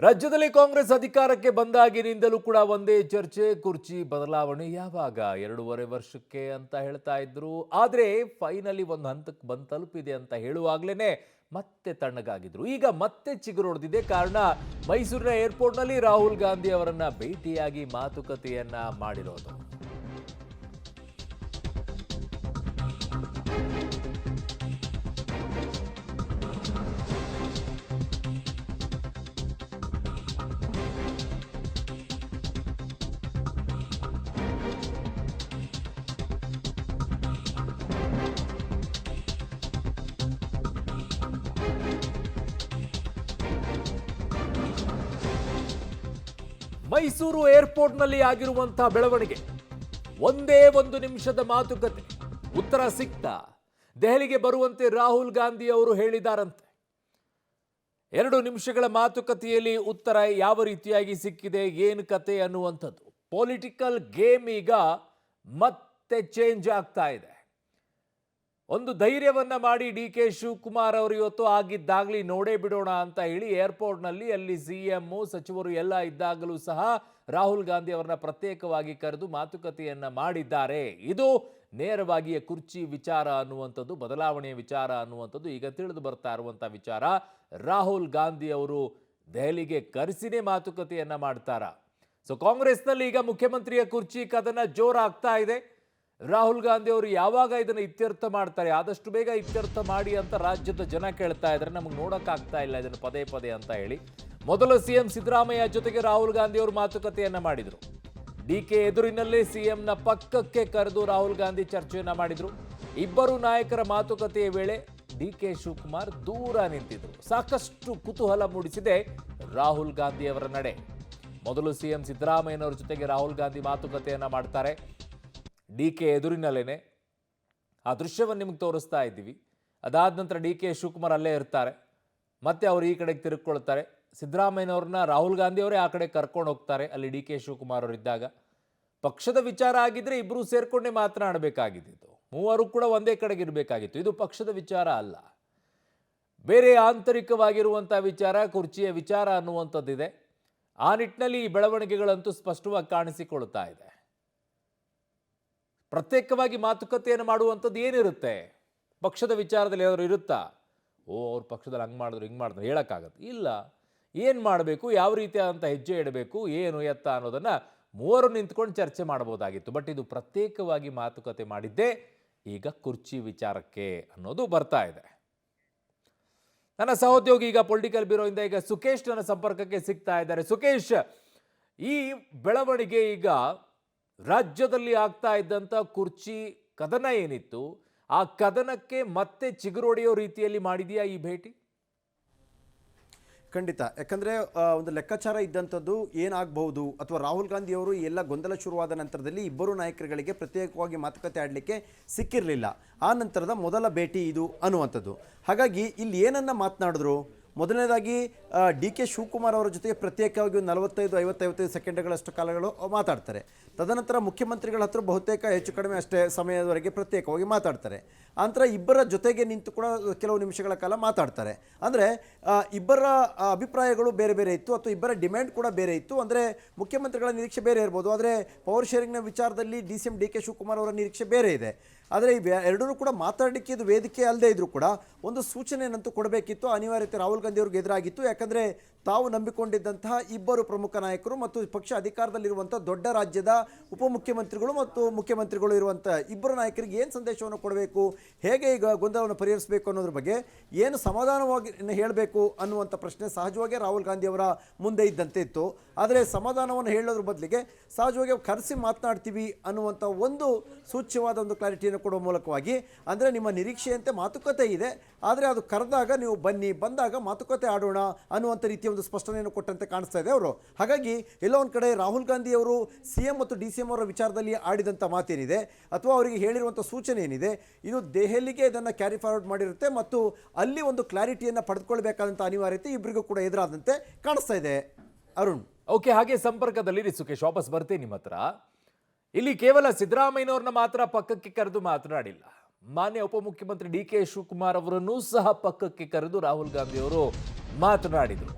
ರಾಜ್ಯದಲ್ಲಿ ಕಾಂಗ್ರೆಸ್ ಅಧಿಕಾರಕ್ಕೆ ಬಂದಾಗಿನಿಂದಲೂ ಕೂಡ ಒಂದೇ ಚರ್ಚೆ, ಕುರ್ಚಿ ಬದಲಾವಣೆ ಯಾವಾಗ 2.5 ವರ್ಷಕ್ಕೆ ಅಂತ ಹೇಳ್ತಾ ಇದ್ರು. ಆದ್ರೆ ಫೈನಲಿ ಒಂದು ಹಂತಕ್ಕೆ ಬಂದು ತಲುಪಿದೆ ಅಂತ ಹೇಳುವಾಗ್ಲೇನೆ ಮತ್ತೆ ತಣ್ಣಗಾಗಿದ್ರು. ಈಗ ಮತ್ತೆ ಚಿಗುರೊಡೆದಿದೆ. ಕಾರಣ ಮೈಸೂರಿನ ಏರ್ಪೋರ್ಟ್ನಲ್ಲಿ ರಾಹುಲ್ ಗಾಂಧಿ ಅವರನ್ನ ಭೇಟಿಯಾಗಿ ಮಾತುಕತೆಯನ್ನ ಮಾಡಿರೋದು. ಮೈಸೂರು ಏರ್ಪೋರ್ಟ್ನಲ್ಲಿ ಆಗಿರುವಂತಹ ಬೆಳವಣಿಗೆ, ಒಂದೇ ಒಂದು ನಿಮಿಷದ ಮಾತುಕತೆ, ಉತ್ತರ ಸಿಕ್ತಾ? ದೆಹಲಿಗೆ ಬರುವಂತೆ ರಾಹುಲ್ ಗಾಂಧಿ ಅವರು ಹೇಳಿದಾರಂತೆ. 2 ನಿಮಿಷಗಳ ಮಾತುಕತೆಯಲ್ಲಿ ಉತ್ತರ ಯಾವ ರೀತಿಯಾಗಿ ಸಿಕ್ಕಿದೆ, ಏನು ಕತೆ ಅನ್ನುವಂಥದ್ದು. ಪೊಲಿಟಿಕಲ್ ಗೇಮ್ ಈಗ ಮತ್ತೆ ಚೇಂಜ್ ಆಗ್ತಾ ಇದೆ. ಒಂದು ಧೈರ್ಯವನ್ನ ಮಾಡಿ ಡಿ ಕೆ ಶಿವಕುಮಾರ್ ಅವರು ಇವತ್ತು ಆಗಿದ್ದಾಗಲಿ ನೋಡೇ ಬಿಡೋಣ ಅಂತ ಹೇಳಿ ಏರ್ಪೋರ್ಟ್ನಲ್ಲಿ ಅಲ್ಲಿ ಸಿಎಂ ಸಚಿವರು ಎಲ್ಲ ಇದ್ದಾಗಲೂ ಸಹ ರಾಹುಲ್ ಗಾಂಧಿ ಅವರನ್ನ ಪ್ರತ್ಯೇಕವಾಗಿ ಕರೆದು ಮಾತುಕತೆಯನ್ನ ಮಾಡಿದ್ದಾರೆ. ಇದು ನೇರವಾಗಿ ಕುರ್ಚಿ ವಿಚಾರ ಅನ್ನುವಂಥದ್ದು, ಬದಲಾವಣೆಯ ವಿಚಾರ ಅನ್ನುವಂಥದ್ದು ಈಗ ತಿಳಿದು ಬರ್ತಾ ಇರುವಂಥ ವಿಚಾರ. ರಾಹುಲ್ ಗಾಂಧಿ ಅವರು ದೆಹಲಿಗೆ ಕರೆಸಿನೇ ಮಾತುಕತೆಯನ್ನ ಮಾಡ್ತಾರ. ಸೊ ಕಾಂಗ್ರೆಸ್ನಲ್ಲಿ ಈಗ ಮುಖ್ಯಮಂತ್ರಿಯ ಕುರ್ಚಿ ಕದನ ಜೋರಾಗ್ತಾ ಇದೆ. ರಾಹುಲ್ ಗಾಂಧಿ ಅವರು ಯಾವಾಗ ಇದನ್ನು ಇತ್ಯರ್ಥ ಮಾಡ್ತಾರೆ, ಆದಷ್ಟು ಬೇಗ ಇತ್ಯರ್ಥ ಮಾಡಿ ಅಂತ ರಾಜ್ಯದ ಜನ ಕೇಳ್ತಾ ಇದ್ದಾರೆ. ನಮಗೆ ನೋಡೋಕ್ಕಾಗ್ತಾ ಇಲ್ಲ ಇದನ್ನು ಪದೇ ಪದೇ ಅಂತ ಹೇಳಿ ಮೊದಲು ಸಿಎಂ ಸಿದ್ದರಾಮಯ್ಯ ಜೊತೆಗೆ ರಾಹುಲ್ ಗಾಂಧಿ ಅವರು ಮಾತುಕತೆಯನ್ನ ಮಾಡಿದ್ರು. ಡಿಕೆ ಎದುರಿನಲ್ಲೇ ಸಿಎಂನ ಪಕ್ಕಕ್ಕೆ ಕರೆದು ರಾಹುಲ್ ಗಾಂಧಿ ಚರ್ಚೆಯನ್ನ ಮಾಡಿದ್ರು. ಇಬ್ಬರು ನಾಯಕರ ಮಾತುಕತೆಯ ವೇಳೆ ಡಿಕೆ ಶಿವಕುಮಾರ್ ದೂರ ನಿಂತಿದ್ರು. ಸಾಕಷ್ಟು ಕುತೂಹಲ ಮೂಡಿಸಿದೆ ರಾಹುಲ್ ಗಾಂಧಿ ಅವರ ನಡೆ. ಮೊದಲು ಸಿಎಂ ಸಿದ್ದರಾಮಯ್ಯನವರ ಜೊತೆಗೆ ರಾಹುಲ್ ಗಾಂಧಿ ಮಾತುಕತೆಯನ್ನ ಮಾಡ್ತಾರೆ. ಡಿ ಕೆ ಎದುರಿನಲ್ಲೇನೆ ಆ ದೃಶ್ಯವನ್ನು ನಿಮಗೆ ತೋರಿಸ್ತಾ ಇದ್ದೀವಿ. ಅದಾದ ನಂತರ ಡಿ ಕೆ ಶಿವಕುಮಾರ್ ಅಲ್ಲೇ ಇರ್ತಾರೆ. ಮತ್ತೆ ಅವರು ಈ ಕಡೆಗೆ ತಿರುಗಿಕೊಳ್ತಾರೆ. ಸಿದ್ದರಾಮಯ್ಯನವ್ರನ್ನ ರಾಹುಲ್ ಗಾಂಧಿ ಅವರೇ ಆ ಕಡೆ ಕರ್ಕೊಂಡು ಹೋಗ್ತಾರೆ. ಅಲ್ಲಿ ಡಿ ಕೆ ಶಿವಕುಮಾರ್ ಅವರು ಇದ್ದಾಗ ಪಕ್ಷದ ವಿಚಾರ ಆಗಿದ್ರೆ ಇಬ್ಬರು ಸೇರ್ಕೊಂಡೇ ಮಾತನಾಡಬೇಕಾಗಿದ್ದು, ಮೂವರು ಕೂಡ ಒಂದೇ ಕಡೆಗೆ ಇರಬೇಕಾಗಿತ್ತು. ಇದು ಪಕ್ಷದ ವಿಚಾರ ಅಲ್ಲ, ಬೇರೆ ಆಂತರಿಕವಾಗಿರುವಂಥ ವಿಚಾರ, ಕುರ್ಚಿಯ ವಿಚಾರ ಅನ್ನುವಂಥದ್ದಿದೆ. ಆ ನಿಟ್ಟಿನಲ್ಲಿ ಈ ಬೆಳವಣಿಗೆಗಳಂತೂ ಸ್ಪಷ್ಟವಾಗಿ ಕಾಣಿಸಿಕೊಳ್ತಾ ಇದೆ. ಪ್ರತ್ಯೇಕವಾಗಿ ಮಾತುಕತೆಯನ್ನು ಮಾಡುವಂಥದ್ದು ಏನಿರುತ್ತೆ? ಪಕ್ಷದ ವಿಚಾರದಲ್ಲಿ ಯಾರು ಇರುತ್ತಾ? ಅವ್ರ ಪಕ್ಷದಲ್ಲಿ ಹಂಗೆ ಮಾಡಿದ್ರು ಹಿಂಗೆ ಮಾಡಿದ್ರು ಹೇಳೋಕ್ಕಾಗತ್ತೆ? ಇಲ್ಲ. ಏನು ಮಾಡಬೇಕು, ಯಾವ ರೀತಿಯಾದಂಥ ಹೆಜ್ಜೆ ಇಡಬೇಕು, ಏನು ಎತ್ತ ಅನ್ನೋದನ್ನು ಮೂವರು ನಿಂತ್ಕೊಂಡು ಚರ್ಚೆ ಮಾಡ್ಬೋದಾಗಿತ್ತು. ಬಟ್ ಇದು ಪ್ರತ್ಯೇಕವಾಗಿ ಮಾತುಕತೆ ಮಾಡಿದ್ದೇ ಈಗ ಕುರ್ಚಿ ವಿಚಾರಕ್ಕೆ ಅನ್ನೋದು ಬರ್ತಾ ಇದೆ. ನನ್ನ ಸಹೋದ್ಯೋಗಿ ಈಗ ಪೊಲಿಟಿಕಲ್ ಬ್ಯೂರೋಯಿಂದ ಈಗ ಸುಖೇಶ್ ನನ್ನ ಸಂಪರ್ಕಕ್ಕೆ ಸಿಗ್ತಾ ಇದ್ದಾರೆ. ಸುಖೇಶ್, ಈ ಬೆಳವಣಿಗೆ ಈಗ ರಾಜ್ಯದಲ್ಲಿ ಆಗ್ತಾ ಇದ್ದಂಥ ಕುರ್ಚಿ ಕದನ ಏನಿತ್ತು, ಆ ಕದನಕ್ಕೆ ಮತ್ತೆ ಚಿಗುರೊಡೆಯೋ ರೀತಿಯಲ್ಲಿ ಮಾಡಿದೆಯಾ ಈ ಭೇಟಿ? ಖಂಡಿತ. ಯಾಕಂದರೆ ಒಂದು ಲೆಕ್ಕಾಚಾರ ಇದ್ದಂಥದ್ದು ಏನಾಗಬಹುದು, ಅಥವಾ ರಾಹುಲ್ ಗಾಂಧಿ ಅವರು ಎಲ್ಲ ಗೊಂದಲ ಶುರುವಾದ ನಂತರದಲ್ಲಿ ಇಬ್ಬರು ನಾಯಕರುಗಳಿಗೆ ಪ್ರತ್ಯೇಕವಾಗಿ ಮಾತುಕತೆ ಆಡಲಿಕ್ಕೆ ಸಿಕ್ಕಿರಲಿಲ್ಲ. ಆ ನಂತರದ ಮೊದಲ ಭೇಟಿ ಇದು ಅನ್ನುವಂಥದ್ದು. ಹಾಗಾಗಿ ಇಲ್ಲಿ ಏನನ್ನ ಮಾತನಾಡಿದ್ರು? ಮೊದಲನೇದಾಗಿ ಡಿ ಕೆ ಶಿವಕುಮಾರ್ ಅವರ ಜೊತೆಗೆ ಪ್ರತ್ಯೇಕವಾಗಿ ಒಂದು 45-55 ಸೆಕೆಂಡ್ಗಳಷ್ಟು ಕಾಲಗಳು ಮಾತಾಡ್ತಾರೆ. ತದನಂತರ ಮುಖ್ಯಮಂತ್ರಿಗಳ ಹತ್ರ ಬಹುತೇಕ ಹೆಚ್ಚು ಕಡಿಮೆ ಅಷ್ಟೇ ಸಮಯದವರೆಗೆ ಪ್ರತ್ಯೇಕವಾಗಿ ಮಾತಾಡ್ತಾರೆ. ಆನಂತರ ಇಬ್ಬರ ಜೊತೆಗೆ ನಿಂತು ಕೂಡ ಕೆಲವು ನಿಮಿಷಗಳ ಕಾಲ ಮಾತಾಡ್ತಾರೆ. ಅಂದರೆ ಇಬ್ಬರ ಅಭಿಪ್ರಾಯಗಳು ಬೇರೆ ಬೇರೆ ಇತ್ತು, ಅಥವಾ ಇಬ್ಬರ ಡಿಮ್ಯಾಂಡ್ ಕೂಡ ಬೇರೆ ಇತ್ತು. ಅಂದರೆ ಮುಖ್ಯಮಂತ್ರಿಗಳ ನಿರೀಕ್ಷೆ ಬೇರೆ ಇರ್ಬೋದು, ಆದರೆ ಪವರ್ ಶೇರಿಂಗ್ನ ವಿಚಾರದಲ್ಲಿ ಸಿಎಂ ಡಿ ಕೆ ಶಿವಕುಮಾರ್ ಅವರ ನಿರೀಕ್ಷೆ ಬೇರೆ ಇದೆ. ಆದರೆ ಎರಡೂ ಕೂಡ ಮಾತಾಡಲಿಕ್ಕೆ ಇದು ವೇದಿಕೆ ಅಲ್ಲದೆ ಇದ್ರೂ ಕೂಡ ಒಂದು ಸೂಚನೆಯನ್ನಂತೂ ಕೊಡಬೇಕಿತ್ತು. ಅನಿವಾರ್ಯತೆ ರಾಹುಲ್ ಗಾಂಧಿ ಅವ್ರಿಗೆ ಎದುರಾಗಿತ್ತು. ಯಾಕಂದರೆ ತಾವು ನಂಬಿಕೊಂಡಿದ್ದಂತಹ ಇಬ್ಬರು ಪ್ರಮುಖ ನಾಯಕರು ಮತ್ತು ಪಕ್ಷ ಅಧಿಕಾರದಲ್ಲಿರುವಂಥ ದೊಡ್ಡ ರಾಜ್ಯದ ಉಪಮುಖ್ಯಮಂತ್ರಿಗಳು ಮತ್ತು ಮುಖ್ಯಮಂತ್ರಿಗಳು ಇರುವಂಥ ಇಬ್ಬರು ನಾಯಕರಿಗೆ ಏನು ಸಂದೇಶವನ್ನು ಕೊಡಬೇಕು, ಹೇಗೆ ಈಗ ಗೊಂದಲವನ್ನು ಪರಿಹರಿಸಬೇಕು ಅನ್ನೋದ್ರ ಬಗ್ಗೆ ಏನು ಸಮಾಧಾನವಾಗಿ ಹೇಳಬೇಕು ಅನ್ನುವಂಥ ಪ್ರಶ್ನೆ ಸಹಜವಾಗಿ ರಾಹುಲ್ ಗಾಂಧಿ ಅವರ ಮುಂದೆ ಇದ್ದಂತೆ ಇತ್ತು. ಆದರೆ ಸಮಾಧಾನವನ್ನು ಹೇಳೋದ್ರ ಬದಲಿಗೆ ಸಹಜವಾಗಿ ಕರೆಸಿ ಮಾತನಾಡ್ತೀವಿ ಅನ್ನುವಂಥ ಒಂದು ಸೂಚ್ಯವಾದ ಒಂದು ಕ್ಲಾರಿಟಿಯನ್ನು ಕೊಡುವ ಮೂಲಕವಾಗಿ, ಅಂದರೆ ನಿಮ್ಮ ನಿರೀಕ್ಷೆಯಂತೆ ಮಾತುಕತೆ ಇದೆ, ಆದರೆ ಅದು ಕರೆದಾಗ ನೀವು ಬನ್ನಿ, ಬಂದಾಗ ಮಾತುಕತೆ ಆಡೋಣ ಅನ್ನುವಂಥ ರೀತಿಯ ಒಂದು ಸ್ಪಷ್ಟನೆಯನ್ನು ಕೊಟ್ಟಂತೆ ಕಾಣಿಸ್ತಾ ಇದೆ ಅವರು. ಹಾಗಾಗಿ ಎಲ್ಲೋ ಒಂದು ಕಡೆ ರಾಹುಲ್ ಗಾಂಧಿ ಅವರು ಸಿಎಂ ಮತ್ತು ಡಿ ಸಿ ಎಂ ಅವರ ವಿಚಾರದಲ್ಲಿ ಆಡಿದಂಥ ಮಾತೇನಿದೆ, ಅಥವಾ ಅವರಿಗೆ ಹೇಳಿರುವಂಥ ಸೂಚನೆ ಏನಿದೆ, ಇದು ದೆಹಲಿಗೆ ಇದನ್ನು ಕ್ಯಾರಿ ಫಾರ್ವರ್ಡ್ ಮಾಡಿರುತ್ತೆ ಮತ್ತು ಅಲ್ಲಿ ಒಂದು ಕ್ಲಾರಿಟಿಯನ್ನು ಪಡೆದುಕೊಳ್ಬೇಕಾದಂಥ ಅನಿವಾರ್ಯತೆ ಇಬ್ಬರಿಗೂ ಕೂಡ ಎದುರಾದಂತೆ ಕಾಣಿಸ್ತಾ ಇದೆ. ಅರುಣ್, ಓಕೆ, ಹಾಗೆ ಸಂಪರ್ಕದಲ್ಲಿ ಸುಖೇಶ್, ವಾಪಸ್ ಬರ್ತೇನೆ ನಿಮ್ಮ ಹತ್ರ. ಇಲ್ಲಿ ಕೇವಲ ಸಿದ್ದರಾಮಯ್ಯನವ್ರನ್ನ ಮಾತ್ರ ಪಕ್ಕಕ್ಕೆ ಕರೆದು ಮಾತನಾಡಿಲ್ಲ, ಮಾನ್ಯ ಉಪಮುಖ್ಯಮಂತ್ರಿ ಡಿ ಕೆ ಶಿವಕುಮಾರ್ ಅವರನ್ನೂ ಸಹ ಪಕ್ಕಕ್ಕೆ ಕರೆದು ರಾಹುಲ್ ಗಾಂಧಿ ಅವರು ಮಾತನಾಡಿದರು.